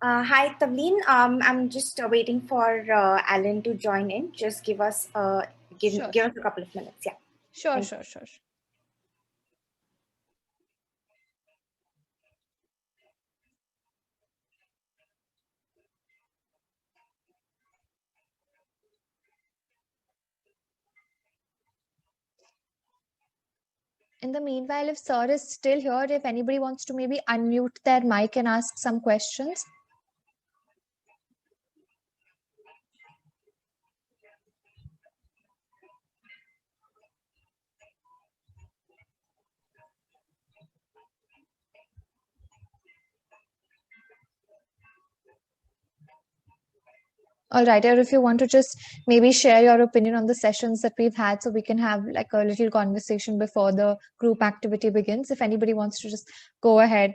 Hi, Tavleen. I'm just waiting for Alan to join in. Just give us give Sure, us a couple of minutes. Yeah. sure, Thank sure, sure. In the meanwhile, if Sir is still here, if anybody wants to maybe unmute their mic and ask some questions. All right, or if you want to just maybe share your opinion on the sessions that we've had, so we can have like a little conversation before the group activity begins. If anybody wants to just go ahead,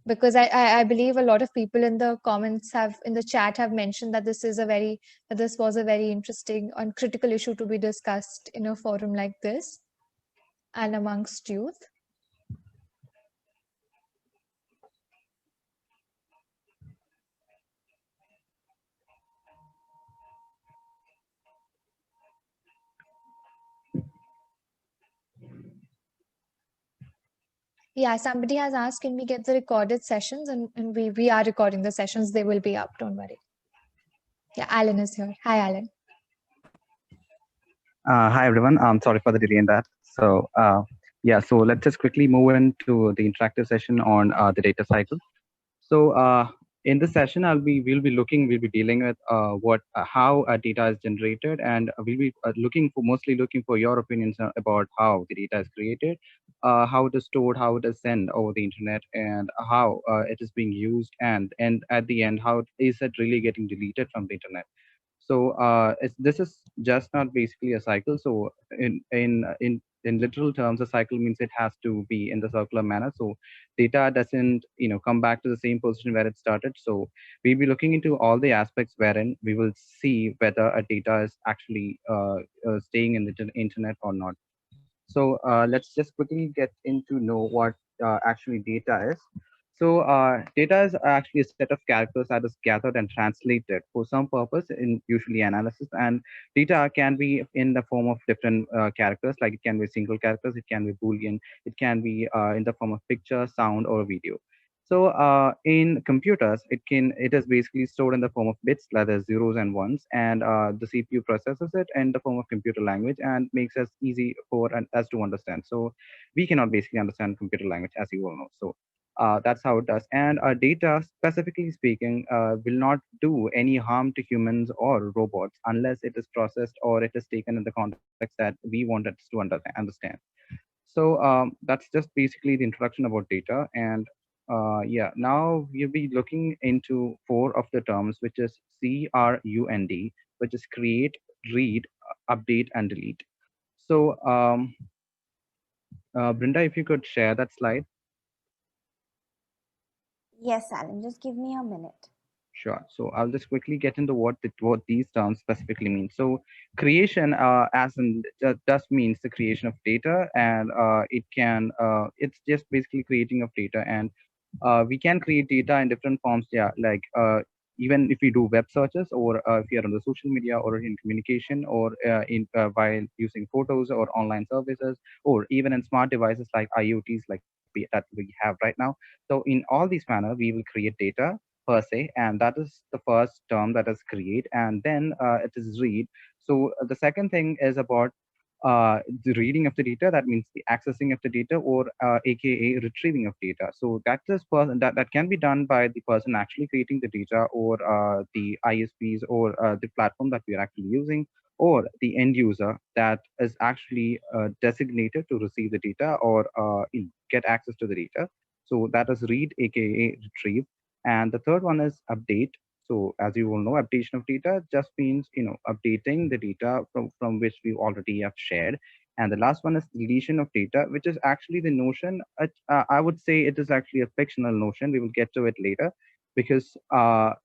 because I believe a lot of people in the comments in the chat have mentioned that this was a very interesting and critical issue to be discussed in a forum like this and amongst youth. Yeah, somebody has asked, can we get the recorded sessions? And we are recording the sessions. They will be up. Don't worry. Yeah, Alan is here. Hi, Alan. Hi, everyone. I'm sorry for the delay in that. So, yeah, so let's just quickly move into the interactive session on the data cycle. So, in this session, we'll be dealing with how data is generated, and we'll be mostly looking for your opinions about how the data is created, how it is stored, how it is sent over the internet, and how it is being used, and at the end, how is it really getting deleted from the internet. So this is just not basically a cycle. So in literal terms, a cycle means it has to be in the circular manner. So data doesn't come back to the same position where it started. So we'll be looking into all the aspects wherein we will see whether a data is actually staying in the internet or not. So let's just quickly get into know what actually data is. So data is actually a set of characters that is gathered and translated for some purpose in usually analysis. And data can be in the form of different characters, like it can be single characters, it can be Boolean, it can be in the form of picture, sound, or video. So in computers, it is basically stored in the form of bits, like the zeros and ones, and the CPU processes it in the form of computer language and makes us easy for us to understand. So we cannot basically understand computer language, as you all know. So that's how it does. And data, specifically speaking, will not do any harm to humans or robots unless it is processed or it is taken in the context that we want it to understand. So that's just basically the introduction about data. And yeah, now we'll be looking into four of the terms, which is CRUND, which is create, read, update, and delete. So Brinda, if you could share that slide. Yes, Alan. Just give me a minute. Sure. So I'll just quickly get into what these terms specifically mean. So creation, as in just means the creation of data, and it's just basically creating of data, and we can create data in different forms. Yeah, like even if we do web searches, or if you're on the social media, or in communication, or while using photos or online services, or even in smart devices like IoTs, like that we have right now. So in all these manner, we will create data per se, and that is the first term, that is create. And then it is read. So the second thing is about the reading of the data. That means the accessing of the data, or aka retrieving of data. So that can be done by the person actually creating the data, or the ISPs, or the platform that we are actually using, or the end user that is actually designated to receive the data, or get access to the data. So that is read, aka retrieve. And the third one is update. So as you all know, updation of data just means updating the data from which we already have shared. And the last one is deletion of data, which is actually the notion. I would say it is actually a fictional notion. We will get to it later, because a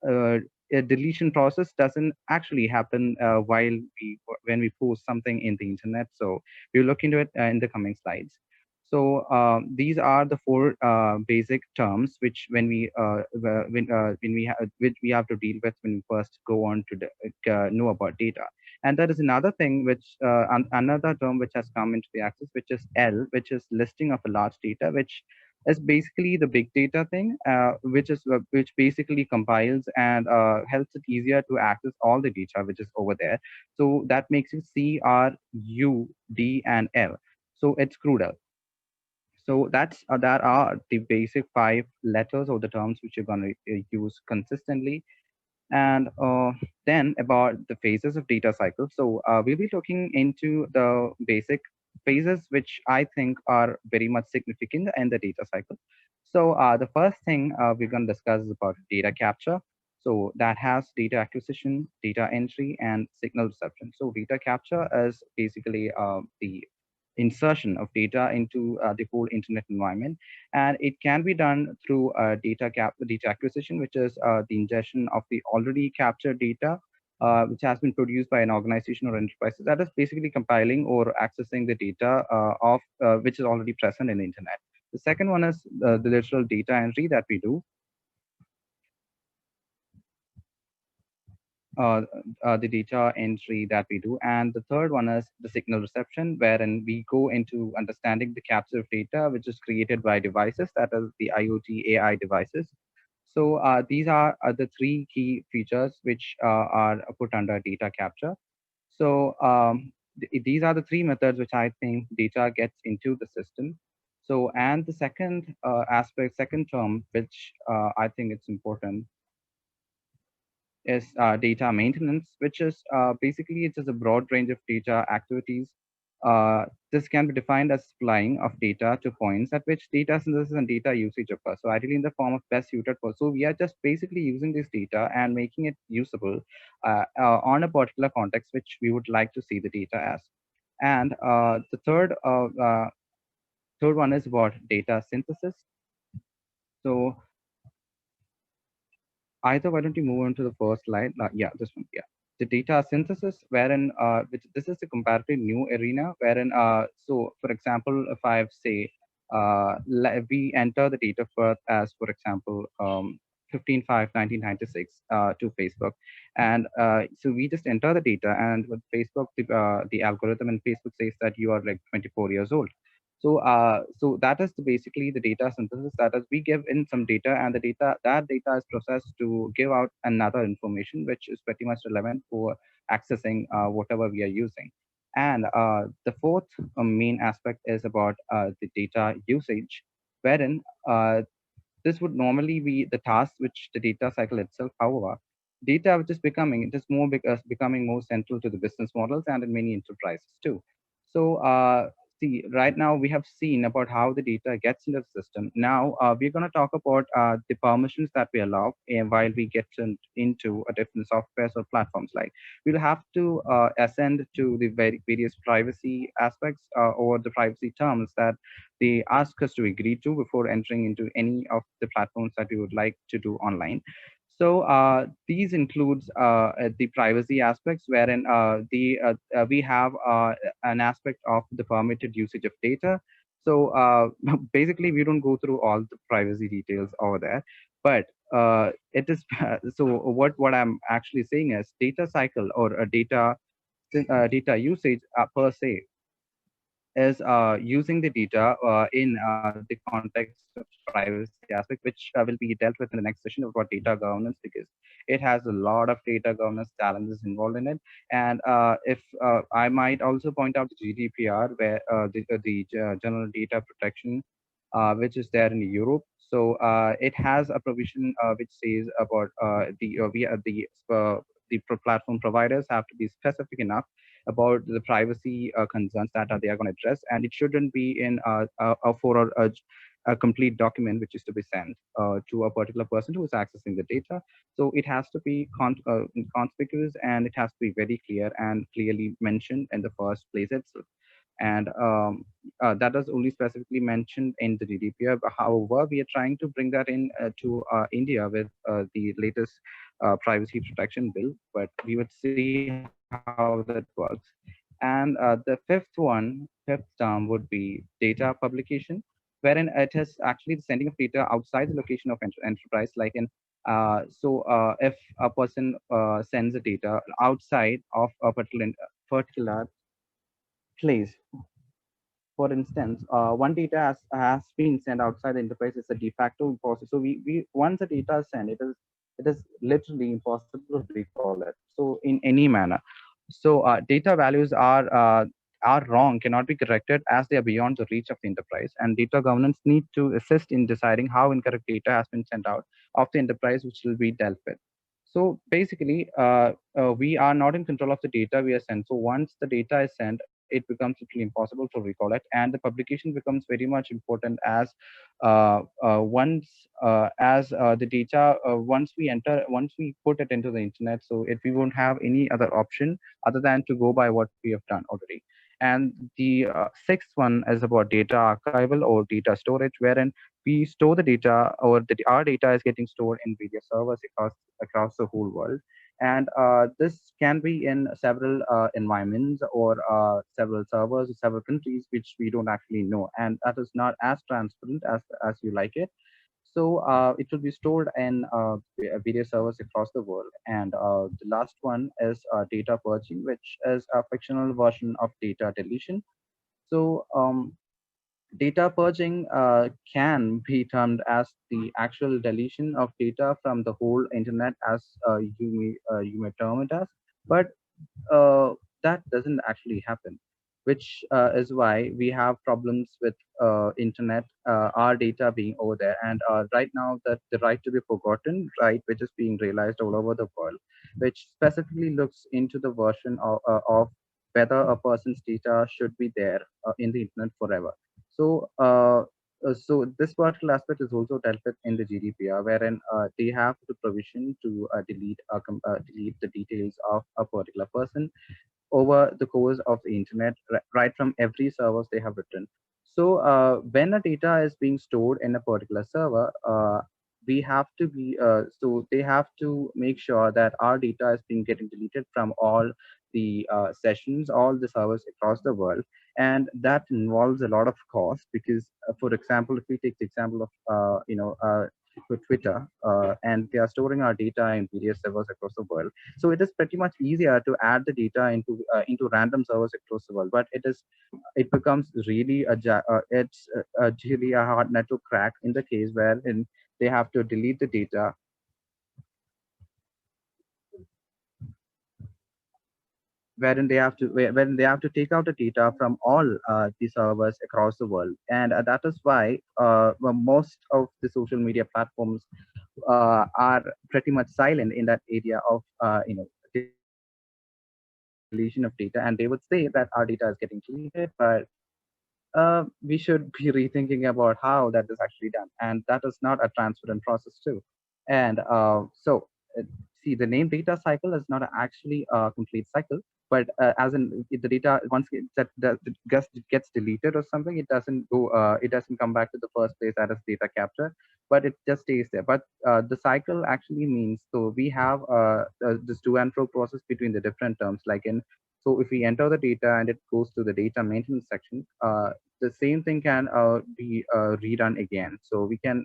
deletion process doesn't actually happen when we post something in the internet. So we'll look into it in the coming slides. So these are the four basic terms which which we have to deal with when we first go on to know about data. And there is another thing which another term which has come into the access, which is L, which is listing of a large data, which is basically the big data thing, which basically compiles and helps it easier to access all the data which is over there. So that makes it C, R, U, D, and L. So it's CRUDL. So that are the basic five letters or the terms which you're going to use consistently. And then about the phases of data cycle. So we'll be looking into the basic phases which I think are very much significant in the data cycle. So the first thing we're going to discuss is about data capture. So that has data acquisition, data entry, and signal reception. So data capture is basically the insertion of data into the whole internet environment, and it can be done through data acquisition, which is the ingestion of the already captured data which has been produced by an organization or enterprise. That is basically compiling or accessing the data of which is already present in the internet. The second one is the literal data entry that we do, uh, the data entry that we do. And the third one is the signal reception, wherein we go into understanding the capture of data, which is created by devices, that is the IoT AI devices. So these are the three key features which are put under data capture. So these are the three methods which I think data gets into the system. So, and the second second term, which I think it's important, is data maintenance, which is basically it's just a broad range of data activities. This can be defined as supplying of data to points at which data synthesis and data usage occur. So ideally in the form of best suited for. So we are just basically using this data and making it usable on a particular context which we would like to see the data as. And the third one is about data synthesis. So either why don't you move on to the first slide? Yeah, this one. Yeah, the data synthesis, wherein which this is a comparatively new arena, wherein so for example, if I say we enter the date of birth as, for example, 15/5/1996 to Facebook, and so we just enter the data, and with Facebook, the algorithm in Facebook says that you are like 24 years old. So, so that is basically the data synthesis. That is, we give in some data, and that data is processed to give out another information, which is pretty much relevant for accessing whatever we are using. And the fourth main aspect is about the data usage, wherein this would normally be the task which the data cycle itself. However, data which is becoming it is more becoming more central to the business models and in many enterprises too. So see, right now we have seen about how the data gets into the system. Now we're going to talk about the permissions that we allow, and while we get into a different softwares or platforms, like we'll have to ascend to the various privacy aspects or the privacy terms that they ask us to agree to before entering into any of the platforms that we would like to do online. So these includes the privacy aspects, wherein we have an aspect of the permitted usage of data. So basically, we don't go through all the privacy details over there, but it is so. What I'm actually saying is data cycle or a data usage per se is using the data in the context of privacy aspect, which will be dealt with in the next session about data governance, because it has a lot of data governance challenges involved in it. And if I might also point out the GDPR, where the General Data Protection, which is there in Europe. So it has a provision which says about the platform providers have to be specific enough about the privacy concerns that they are going to address, and it shouldn't be in for a complete document which is to be sent to a particular person who is accessing the data. So it has to be conspicuous, and it has to be very clear and clearly mentioned in the first place itself. And that is only specifically mentioned in the GDPR. However, we are trying to bring that in to India with the latest privacy protection bill, but we would see how that works. And And the fifth term would be data publication, wherein it is actually the sending of data outside the location of enterprise. Like in if a person sends a data outside of a particular place, for instance, one data has been sent outside the enterprise is a de facto process. So we once the data is sent, it is literally impossible to recall it. So in any manner. So data values are wrong, cannot be corrected as they are beyond the reach of the enterprise. And data governance need to assist in deciding how incorrect data has been sent out of the enterprise, which will be dealt with. So basically, we are not in control of the data we are sent. So once the data is sent, it becomes literally impossible to recall it, and the publication becomes very much important as the data once we put it into the internet. So if we won't have any other option other than to go by what we have done already. And the sixth one is about data archival or data storage, wherein we store the data, or our data is getting stored in various servers across the whole world. And this can be in several environments, or several servers, or several countries, which we don't actually know, and that is not as transparent as you like it. So it will be stored in various servers across the world. And the last one is data purging, which is a fictional version of data deletion. So data purging can be termed as the actual deletion of data from the whole internet, as you may term it as. But uh, that doesn't actually happen, which is why we have problems with internet, our data being over there. And right now, that the right to be forgotten, right, which is being realized all over the world, which specifically looks into the version of whether a person's data should be there in the internet forever. So so this particular aspect is also dealt with in the GDPR, wherein they have the provision to delete the details of a particular person over the course of the internet, right from every servers they have written. So when a data is being stored in a particular server, we have to be so they have to make sure that our data is being getting deleted from all the sessions, all the servers across the world. And that involves a lot of cost, because for example, if we take the example of for Twitter, and they are storing our data in various servers across the world. So it is pretty much easier to add the data into random servers across the world. But it becomes really it's really a hard nut to crack in the case wherein they have to delete the data, wherein they have to take out the data from all the servers across the world. And that is why well, most of the social media platforms are pretty much silent in that area of deletion of data. And they would say that our data is getting deleted, but we should be rethinking about how that is actually done, and that is not a transparent process too. And so see, the name data cycle is not actually a complete cycle, but as in if the data once gets deleted or something, it doesn't come back to the first place as data capture, but it just stays there. But the cycle actually means, so we have this to and fro process between the different terms, like in, so if we enter the data and it goes to the data maintenance section, the same thing can be redone again. So we can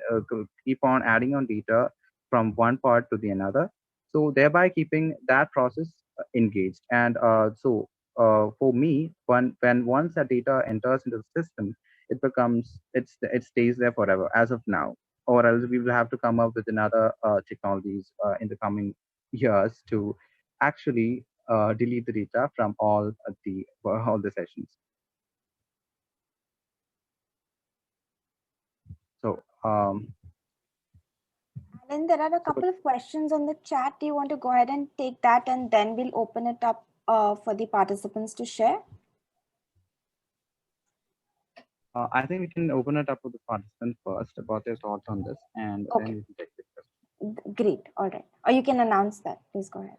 keep on adding on data from one part to the another, so thereby keeping that process engaged. And for me, when once that data enters into the system, it stays there forever as of now. Or else we will have to come up with another technologies in the coming years to actually delete the data from all the sessions. So And there are a so couple of questions on the chat. Do you want to go ahead and take that, and then we'll open it up for the participants to share? I think we can open it up to the participants first about their thoughts on this, and then Okay, we can take the question. great. All right. Or you can announce that. Please go ahead.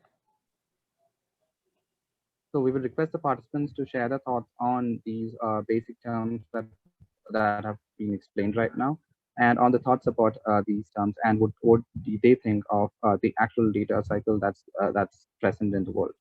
So we will request the participants to share their thoughts on these basic terms that have been explained right now, and on the thoughts about these terms, and what do they think of the actual data cycle that's present in the world.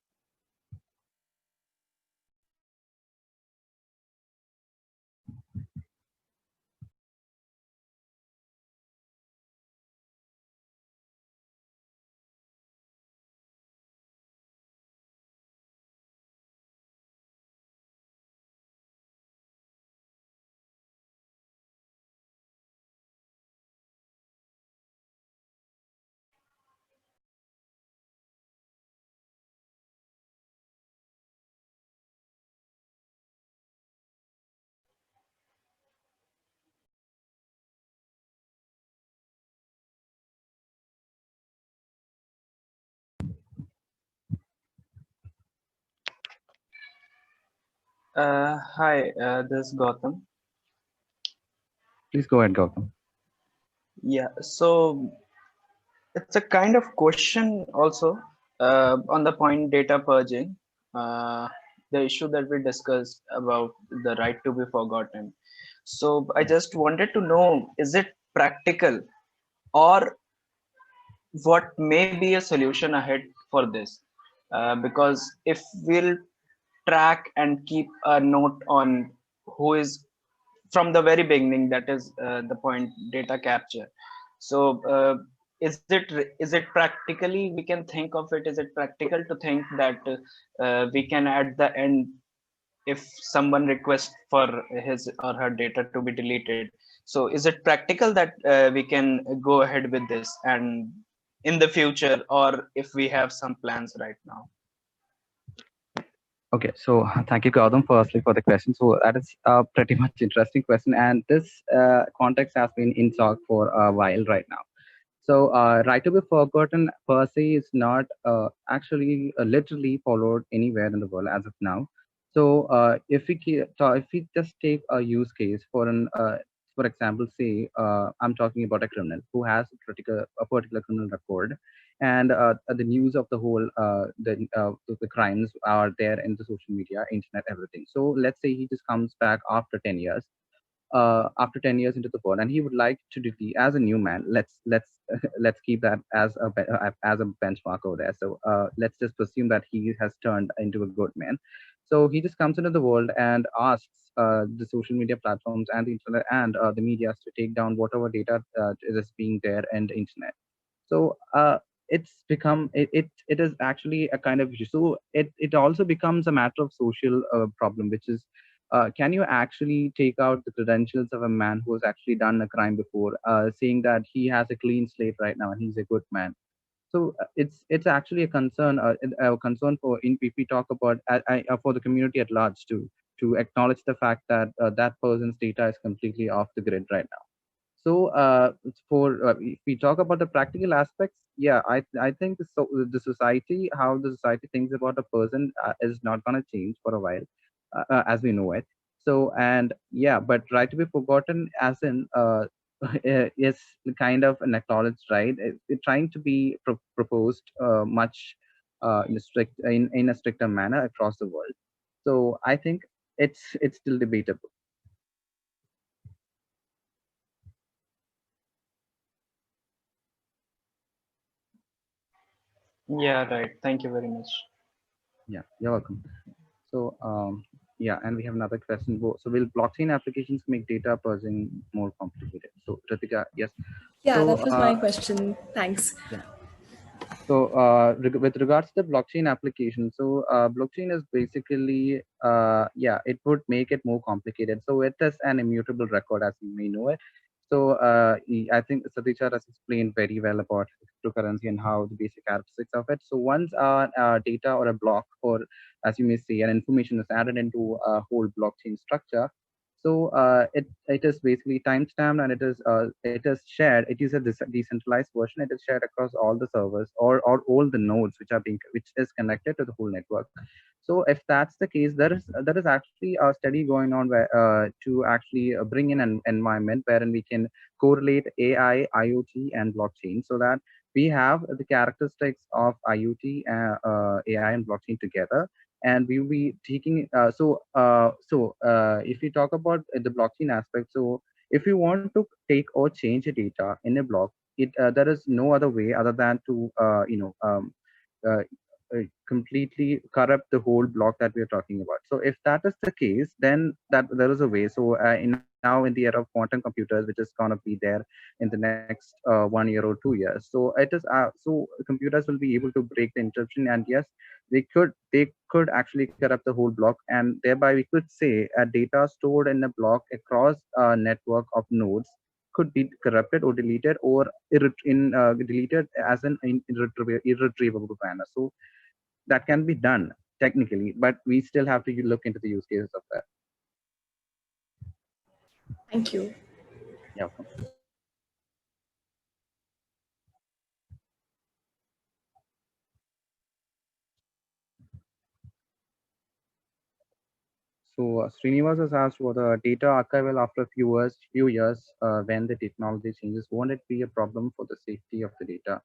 Hi, this is Gautam. Please go ahead, Gautam. Yeah, so it's a kind of question also on the point data purging, uh, the issue that we discussed about the right to be forgotten. So I just wanted to know, is it practical, or what may be a solution ahead for this? Because if we'll track and keep a note on who is from the very beginning, that is the point data capture. So is it practically, we can think of it, is it practical to think that we can at the end, if someone requests for his or her data to be deleted, so is it practical that we can go ahead with this and in the future, or if we have some plans right now? Okay, so thank you, Gautam, firstly for the question. So that is a pretty much interesting question, and this context has been in talk for a while right now. So, right to be forgotten per se is not actually literally followed anywhere in the world as of now. So, if we just take a use case for example, say I'm talking about a criminal who has a particular criminal record, and the news of the whole the crimes are there in the social media, internet, everything. So, let's say he just comes back after 10 years into the world, and he would like to delete as a new man. Let's let's keep that as as a benchmark over there. So let's just presume that he has turned into a good man. So he just comes into the world and asks the social media platforms and the internet and the media to take down whatever data is being there in the internet. So it is actually a kind of issue. So it also becomes a matter of social problem, which is can you actually take out the credentials of a man who has actually done a crime before, saying that he has a clean slate right now and he's a good man? So it's actually a concern for in if we talk about for the community at large to acknowledge the fact that that person's data is completely off the grid right now. So, if we talk about the practical aspects, yeah, I think the society, how the society thinks about a person, is not going to change for a while, as we know it. So, and yeah, but right to be forgotten, as in, is kind of an acknowledged right. It's trying to be proposed much in a stricter manner across the world. So, I think it's still debatable. Yeah, right, thank you very much. Yeah, you're welcome. So, yeah, and we have another question. So, will blockchain applications make data purging more complicated? So, Ritika, yes. Yeah, So, that was my question. Thanks. yeah. So, with regards to the blockchain application, so blockchain is basically, yeah, it would make it more complicated. So, it is an immutable record, as you may know it. So, I think Satish has explained very well about cryptocurrency and how the basic characteristics of it. So, once data or a block, or as you may say, an information is added into a whole blockchain structure, so it is basically timestamped, and it is shared. It is a decentralized version. It is shared across all the servers, or all the nodes which is connected to the whole network. So if that's the case, there is actually a study going on where to actually bring in an environment wherein we can correlate AI, IoT, and blockchain, so that we have the characteristics of IoT, AI, and blockchain together, and we will be taking if we talk about the blockchain aspect. So if you want to take or change a data in a block, it there is no other way other than to uh, completely corrupt the whole block that we are talking about. So if that is the case, then that there is a way. So now in the era of quantum computers, which is going to be there in the next 1 year or 2 years, so it is so computers will be able to break the encryption, and yes, they could actually corrupt the whole block, and thereby we could say a data stored in a block across a network of nodes could be corrupted or deleted, or deleted as an irretrievable manner. So that can be done technically, but we still have to look into the use cases of that. Thank you. Yeah. Srinivas has asked for the data archival after few years, when the technology changes, won't it be a problem for the safety of the data?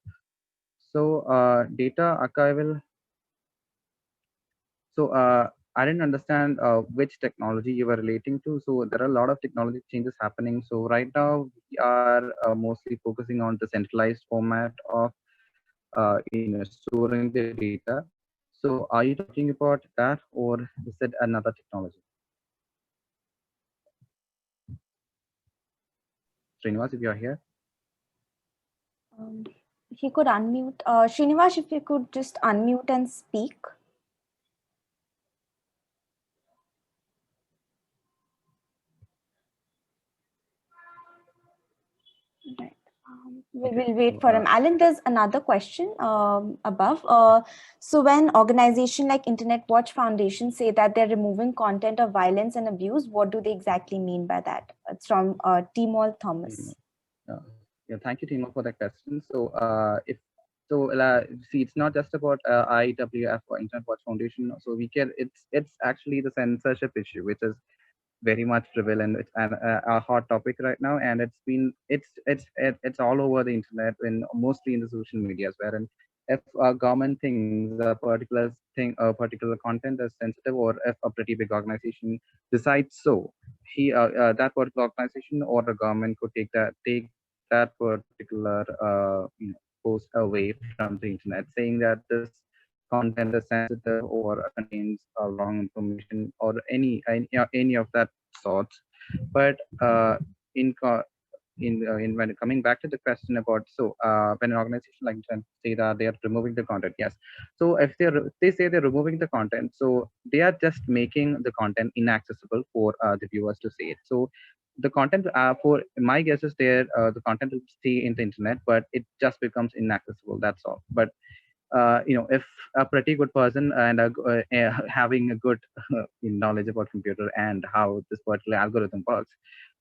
Data archival. I didn't understand which technology you were relating to. So there are a lot of technology changes happening. So right now we are mostly focusing on the centralized format of storing the data. So are you talking about that, or is it another technology? Srinivas, if you are here. Um, he could unmute. Srinivas, if you could just unmute and speak. Right. We Okay. will wait for him. Alan, there's another question above. So when organization like Internet Watch Foundation say that they're removing content of violence and abuse, what do they exactly mean by that? It's from Timol Thomas. Yeah, thank you, Timo, for that question. See, it's not just about IWF or Internet Watch Foundation. So it's actually the censorship issue, which is very much prevalent. It's a hot topic right now, and it's all over the internet and mostly in the social medias. Wherein if a government thinks a particular thing, a particular content is sensitive, or if a pretty big organization decides so, that particular organization or the government could take that particular post away from the internet, saying that this content is sensitive or contains wrong information or any of that sorts. But in co- in when coming back to the question about, when an organization like that say that they are removing the content, yes. So if they say they're removing the content, so they are just making the content inaccessible for the viewers to see it. So the content, for my guess is there, the content will stay in the internet, but it just becomes inaccessible. That's all. But if a pretty good person and having a good knowledge about computer and how this particular algorithm works,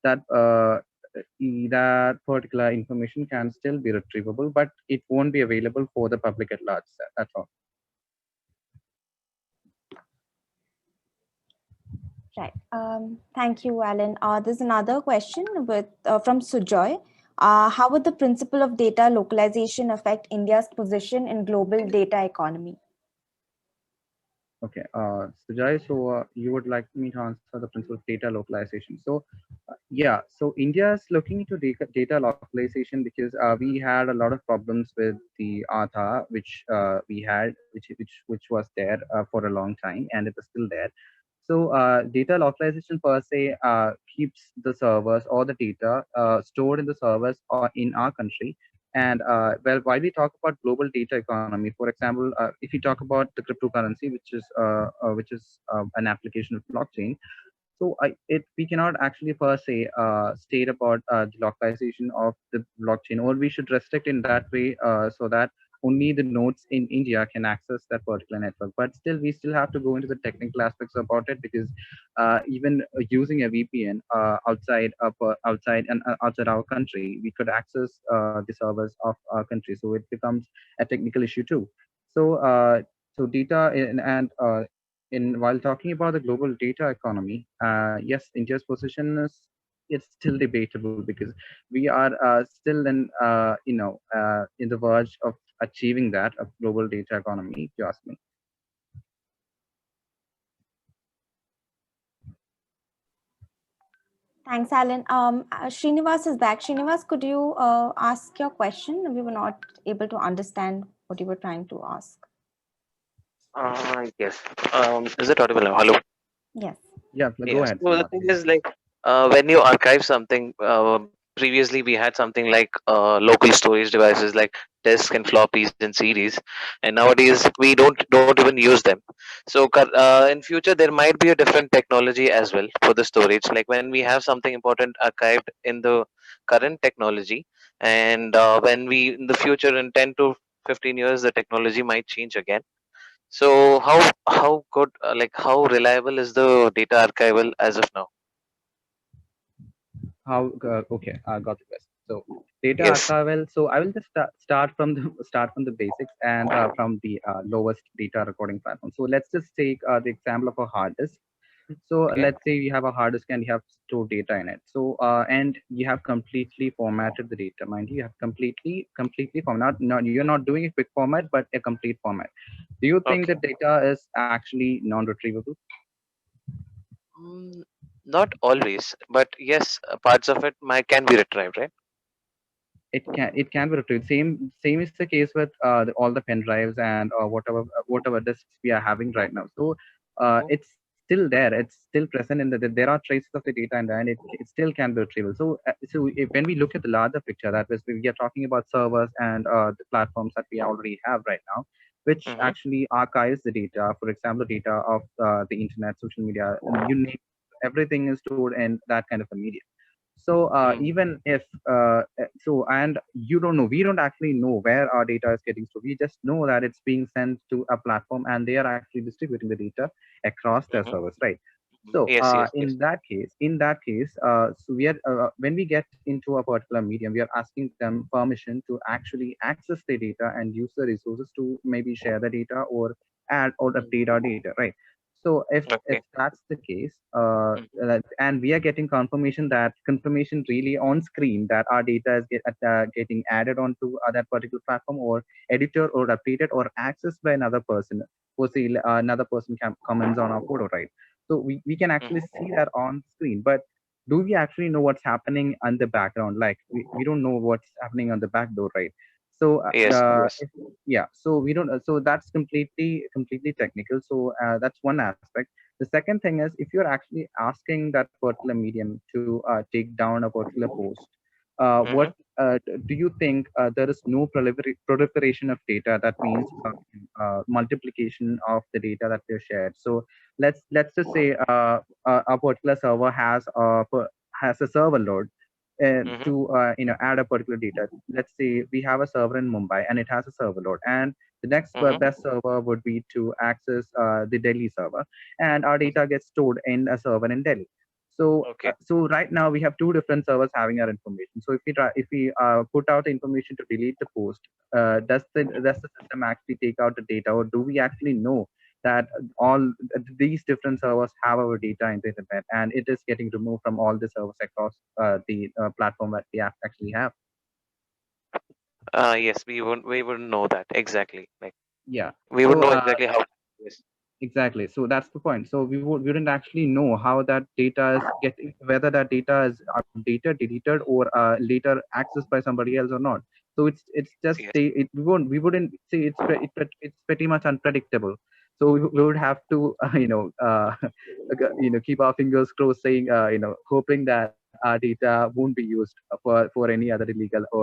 that that particular information can still be retrievable, but it won't be available for the public at large. That's all. Right. Thank you, Alan. There's another question from Sujoy. How would the principle of data localization affect India's position in global data economy? Okay, Sujay, so you would like me to answer the principle of data localization. Yeah, so India is looking into data localization because we had a lot of problems with the Aadhaar, which we had, which was there for a long time, and it is still there. So data localization per se keeps the servers or the data stored in the servers or in our country. And well, while we talk about global data economy, for example, if you talk about the cryptocurrency, which is an application of blockchain, so we cannot actually per se state about the localization of the blockchain, or we should restrict in that way so that only the nodes in India can access that particular network. But still, we still have to go into the technical aspects about it, because even using a VPN outside our country, we could access the servers of our country. So it becomes a technical issue too. So data in while talking about the global data economy, yes, India's position is, it's still debatable, because we are still in the verge of achieving that of global data economy, if you ask me. Thanks, Alan. Srinivas is back. Srinivas, could you ask your question? We were not able to understand what you were trying to ask. Yes. Is it audible now? Hello. Yes. Yeah, go Yes. ahead, So the Srinivas. thing is, like, when you archive something, previously we had something like local storage devices like disks and floppies and CDs, and nowadays we don't even use them. So in future there might be a different technology as well for the storage. Like when we have something important archived in the current technology, and when we in the future in 10 to 15 years the technology might change again. So how good, like how reliable is the data archival as of now? Okay, I got the question. So data Yes. archival. So I will just start from the start from the basics and from the lowest data recording platform. So let's just take the example of a hard disk. So Okay. let's say you have a hard disk and you have stored data in it. So and you have completely formatted the data. Mind you, you have completely formatted. Not you're not doing a quick format, but a complete format. Do you think Okay. the data is actually non-retrievable? Mm, not always, but yes, parts of it might can be retrieved, right? It can be retrieved. Same is the case with all the pen drives and whatever disks we are having right now. So Mm-hmm. it's still there. It's still present in there are traces of the data in there, and it still can be retrievable. So when we look at the larger picture, that is we are talking about servers and the platforms that we already have right now, which Mm-hmm. actually archives the data. For example, data of the internet, social media, and you name everything is stored in that kind of a media. So Mm-hmm. even if and you don't know, we don't actually know where our data is getting stored. We just know that it's being sent to a platform and they are actually distributing the data across their Mm-hmm. servers, right? Mm-hmm. So Yes, yes, yes. in that case, so we are when we get into a particular medium, we are asking them permission to actually access the data and use the resources to maybe share the data or add or Mm. update our data, right? So if Okay. that's the case, Mm-hmm. and we are getting confirmation really on screen that our data is getting added onto that particular platform or edited or updated or accessed by another person. Suppose another person comments on our photo, right? So we can actually Mm-hmm. see that on screen, but do we actually know what's happening on the background? Like we don't know what's happening on the back door, right? So Yes, yes. yeah, so we don't so that's completely technical. So that's one aspect. The second thing is, if you're actually asking that particular medium to take down a particular post, Mm-hmm. what do you think? There is no proliferation of data. That means multiplication of the data that we shared. So let's just say a particular server has a server load Mm-hmm. to add a particular data. Let's say we have a server in Mumbai and it has a server load, and the next Mm-hmm. best server would be to access the Delhi server, and our Mm-hmm. data gets stored in a server in Delhi. So Okay. so right now we have two different servers having our information. So if we put out the information to delete the post, does the system actually take out the data, or do we actually know that all these different servers have our data in the internet and it is getting removed from all the servers across the platform that we actually have? Yes, we wouldn't know that exactly. Like Yeah. we would So know exactly how. Yes. exactly. So that's the point. So we wouldn't actually know how that data is getting, whether that data is updated, deleted, or later accessed by somebody else or not. So it's Yes. just Yes. we wouldn't see it's pretty much unpredictable. So we would have to keep our fingers crossed, saying hoping that our data won't be used for any other illegal or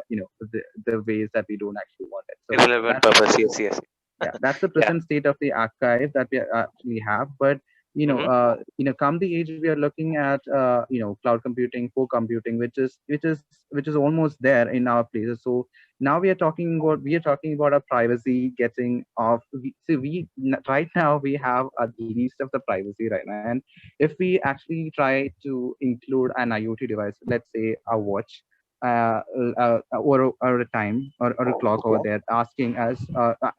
the ways that we don't actually want it. So Irrelevant that's purpose. Yes. Yes. yeah, that's the Yeah. present state of the archive that we actually have. But Mm-hmm. come the age we are looking at cloud computing, core computing, which is almost there in our places. So now we are talking about our privacy getting off. Right now we have a least of the privacy right now, and if we actually try to include an IoT device, let's say a watch, or a time or a clock over there asking us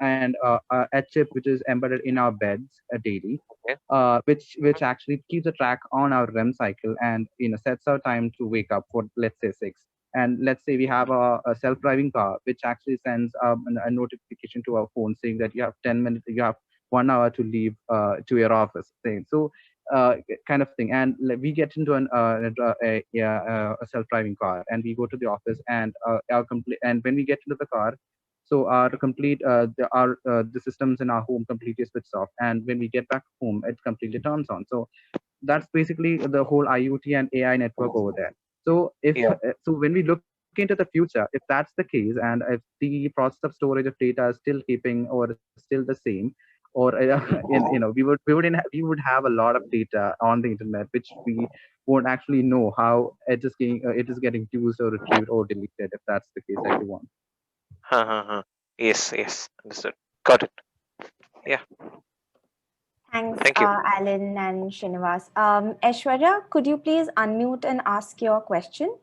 and a chip which is embedded in our beds daily, Okay. which actually keeps a track on our REM cycle and sets our time to wake up for, let's say, 6. And let's say we have a self-driving car which actually sends a notification to our phone saying that you have 10 minutes, you have 1 hour to leave to your office thing. So kind of thing. And we get into a self-driving car and we go to the office, and and when we get into the car, so the systems in our home completely switch off, and when we get back home it completely turns on. So that's basically the whole IoT and AI network over there. So if Yeah. so when we look into the future, if that's the case, and if the process of storage of data is still keeping or still the same, or Mm-hmm. we would have a lot of data on the internet which we won't actually know how it is getting used or retrieved or deleted, if that's the case that you want. Huh, huh, huh. Yes. Yes. Understood. Got it. Yeah. Thanks, Thank you. Alan and Srinivas. Aishwarya, could you please unmute and ask your question?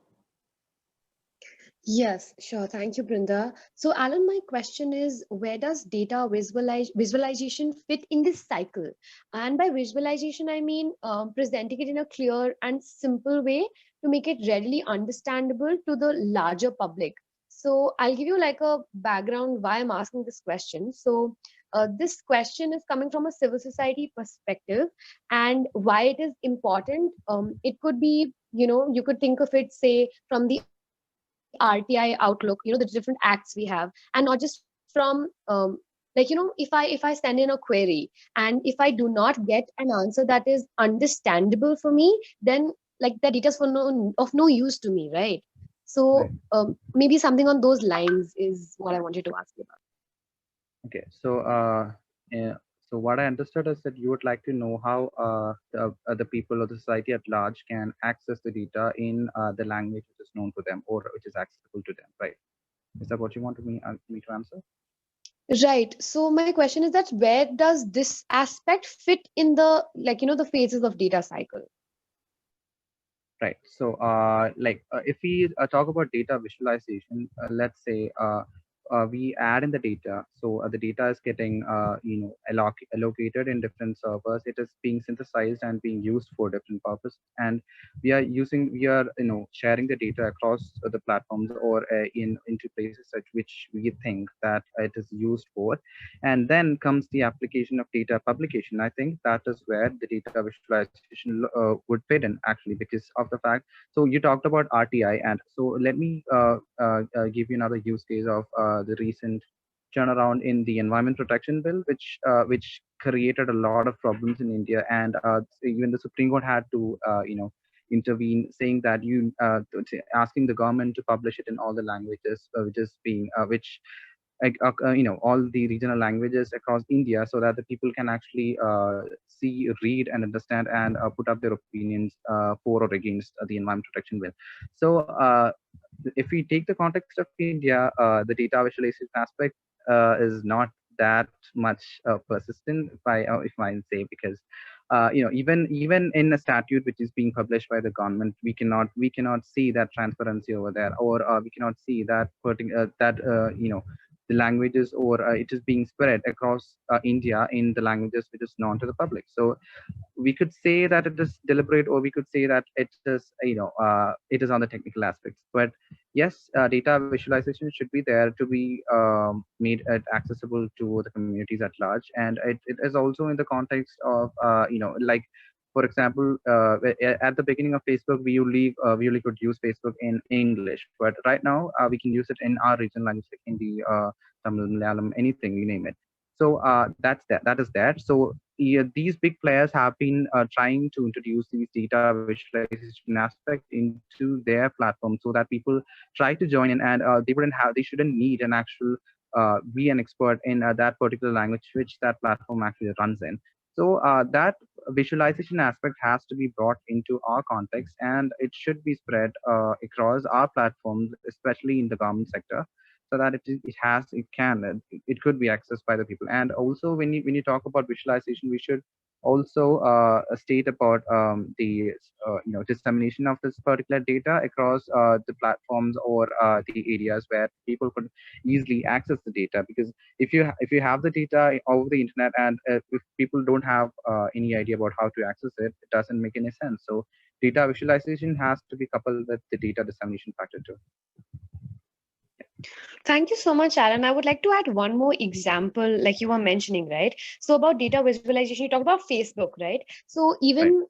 Yes, sure. Thank you, Brinda. So, Alan, my question is, where does data visualization fit in this cycle? And by visualization, I mean presenting it in a clear and simple way to make it readily understandable to the larger public. So, I'll give you like a background why I'm asking this question. So, this question is coming from a civil society perspective, and why it is important. It could be, you could think of it, say, from the RTI outlook, the different acts we have, and not just from if I send in a query and if I do not get an answer that is understandable for me, then like that data is of no use to me, right? So Right. maybe something on those lines is what I wanted to ask you about. Okay. Uh, so what I understood is that you would like to know how the people or the society at large can access the data in the language which is known to them or which is accessible to them, right? Is that what you want me to answer? Right. So my question is that where does this aspect fit in the the phases of data cycle? Right. So, if we talk about data visualization, let's say we add in the data. So the data is getting, allocated in different servers. It is being synthesized and being used for different purposes. And we are, sharing the data across the platforms or into places such which we think that it is used for. And then comes the application of data publication. I think that is where the data visualization would fit in actually, because of the fact. So you talked about RTI, and so let me give you another use case of the recent turnaround in the environment protection bill, which created a lot of problems in India, and even the Supreme Court had to intervene, saying that asking the government to publish it in all the languages, which is being which all the regional languages across India, so that the people can actually see, read, and understand, and put up their opinions for or against the environment protection bill. So, if we take the context of India, the data visualization aspect is not that much persistent, if I say, because even in a statute which is being published by the government, we cannot see that transparency over there, or we cannot see that the languages, or it is being spread across India in the languages which is known to the public. So we could say that it is deliberate, or we could say that it is it is on the technical aspects. But yes, data visualization should be there to be made it accessible to the communities at large, and it is also in the context of like, for example, at the beginning of Facebook, we only could use Facebook in English, but right now we can use it in our regional language like Hindi, Tamil, Malayalam, anything, you name it. So that is that. So yeah, these big players have been trying to introduce these data visualization aspect into their platform, so that people try to join in, and they shouldn't need an actual be an expert in that particular language which that platform actually runs in. So that visualization aspect has to be brought into our context, and it should be spread across our platforms, especially in the government sector, so that it could be accessed by the people. And also, when you talk about visualization, we should also state about the dissemination of this particular data across the platforms, or the areas where people could easily access the data. Because if you have the data over the internet, and if people don't have any idea about how to access it, it doesn't make any sense. So data visualization has to be coupled with the data dissemination factor too. Thank you so much, Alan. I would like to add one more example, like you were mentioning, right? So about data visualization, you talk about Facebook, right? So Right. even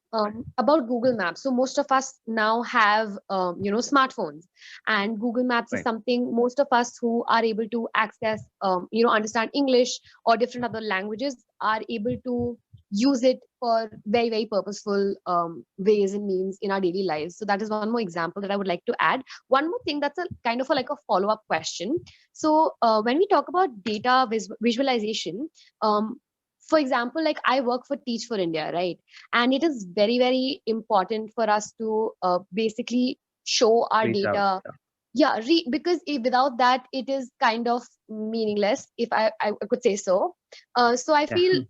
about Google Maps. So most of us now have, smartphones, and Google Maps is Right. something most of us who are able to access, understand English or different other languages are able to use it for very, very purposeful ways and means in our daily lives. So that is one more example that I would like to add. One more thing that's a kind of like a follow-up question. So when we talk about data visualization, for example, like I work for Teach for India, right? And it is very, very important for us to basically show our Reach out. data. Yeah, because without that, it is kind of meaningless, if I could say so. So I Yeah. feel,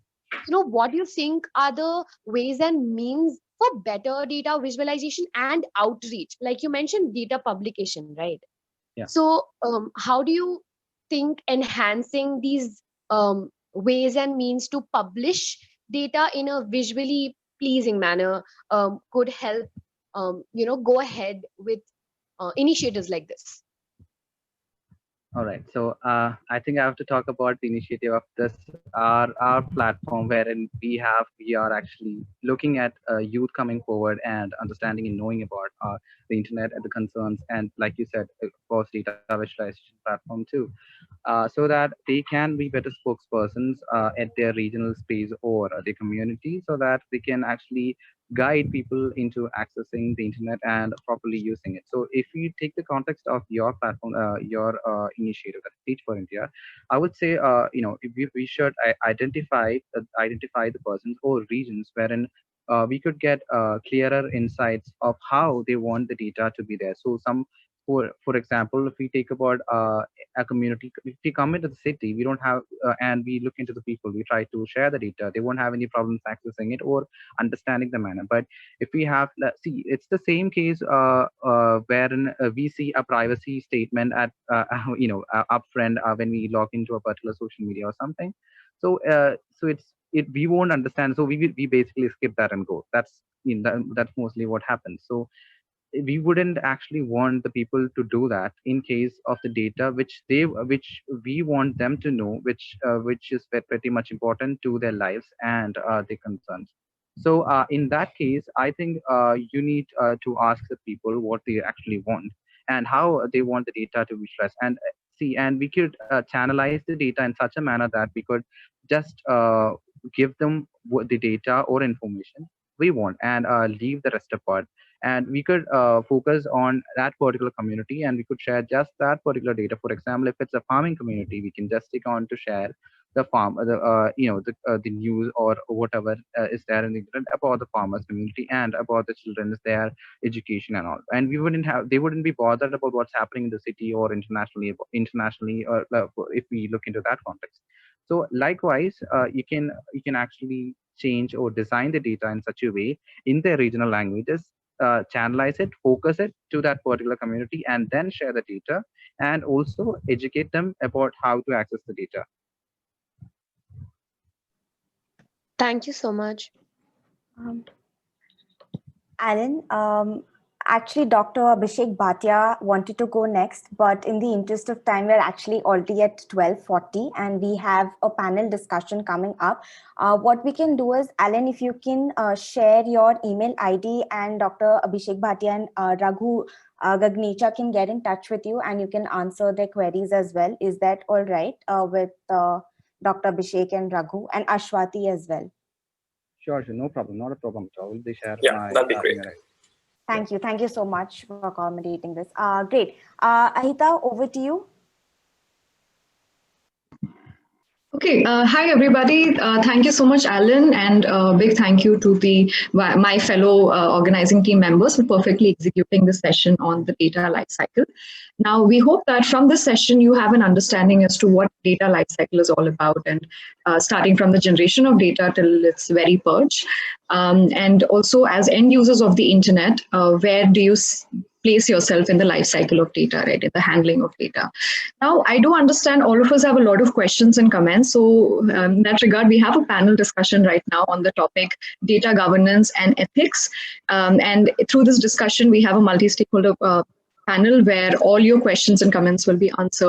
what do you think are the ways and means for better data visualization and outreach? Like you mentioned, data publication, right? Yeah. So how do you think enhancing these ways and means to publish data in a visually pleasing manner could help go ahead with initiatives like this? All right. So I think I have to talk about the initiative of this our platform, wherein we are actually looking at youth coming forward and understanding and knowing about the internet and the concerns, and like you said, of course, data visualization platform too, so that they can be better spokespersons at their regional space or their community, so that they can actually guide people into accessing the internet and properly using it. So if you take the context of your platform, your initiative, that Teach for India, I would say, if we should identify the persons or regions wherein we could get clearer insights of how they want the data to be there. So for example, if we take about a community, if we come into the city, we don't have and we look into the people, we try to share the data, they won't have any problems accessing it or understanding the manner. But if we have, see, it's the same case wherein we see a privacy statement at upfront when we log into a particular social media or something. So we won't understand, so we basically skip that and go. That's mostly what happens. So we wouldn't actually want the people to do that in case of the data which we want them to know, which is pretty much important to their lives and their concerns. So in that case, I think you need to ask the people what they actually want and how they want the data to visualize. And see, and we could channelize the data in such a manner that we could just give them the data or information we want and leave the rest apart, and we could focus on that particular community, and we could share just that particular data. For example, if it's a farming community, we can just stick on to share the farm the news or whatever is there in the internet about the farmers community and about the children's their education and all, and they wouldn't be bothered about what's happening in the city or internationally, or if we look into that context. So likewise, you can actually change or design the data in such a way in their regional languages, channelize it, focus it to that particular community, and then share the data and also educate them about how to access the data. Thank you so much. Alan, actually, Dr. Abhishek Bhatia wanted to go next, but in the interest of time, we're actually already at 12:40 and we have a panel discussion coming up. What we can do is, Alan, if you can share your email ID, and Dr. Abhishek Bhatia and Raghu Gagnecha can get in touch with you and you can answer their queries as well. Is that all right with Dr. Abhishek and Raghu and Ashwati as well? Sure, no problem, not a problem at all. Will they share Yeah, my that'd be great. email ID? Thank you so much for accommodating this. Great. Ahita, over to you. Okay, hi everybody. Thank you so much, Alan, and big thank you to my fellow organizing team members for perfectly executing the session on the data lifecycle. Now, we hope that from this session you have an understanding as to what data lifecycle is all about, and starting from the generation of data till its very purge, and also as end users of the internet, where do you place yourself in the life cycle of data, right, in the handling of data. Now, I do understand all of us have a lot of questions and comments. So in that regard, we have a panel discussion right now on the topic data governance and ethics. And through this discussion, we have a multi-stakeholder panel where all your questions and comments will be answered.